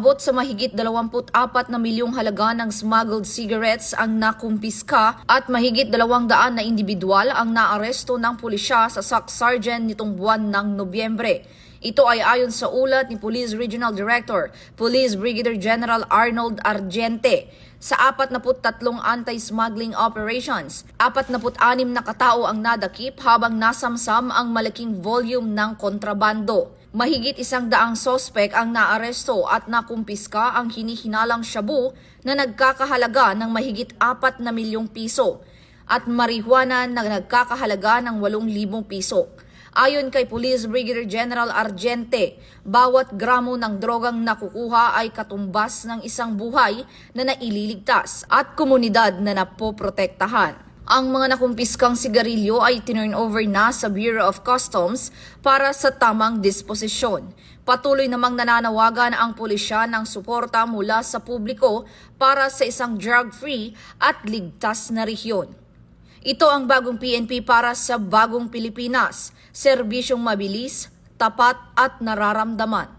Umaabot sa mahigit 24 na milyong halaga ng smuggled cigarettes ang nakumpiska at mahigit 200 na individual ang naaresto ng pulisya sa SAC Sergeant nitong buwan ng Nobyembre. Ito ay ayon sa ulat ni Police Regional Director, Police Brigadier General Arnold Argente. Sa 43 anti-smuggling operations, 46 na katao ang nadakip habang nasamsam ang malaking volume ng kontrabando. Mahigit 100 sospek ang naaresto at nakumpiska ang hinihinalang shabu na nagkakahalaga ng mahigit 4 na milyong piso at marijuana na nagkakahalaga ng 8,000 piso. Ayon kay Police Brigadier General Argente, bawat gramo ng drogang nakukuha ay katumbas ng isang buhay na naililigtas at komunidad na napoprotektahan. Ang mga nakumpiskang sigarilyo ay tinurn over na sa Bureau of Customs para sa tamang disposisyon. Patuloy namang nananawagan ang pulisya ng suporta mula sa publiko para sa isang drug-free at ligtas na rehiyon. Ito ang bagong PNP para sa bagong Pilipinas, serbisyong mabilis, tapat at nararamdaman.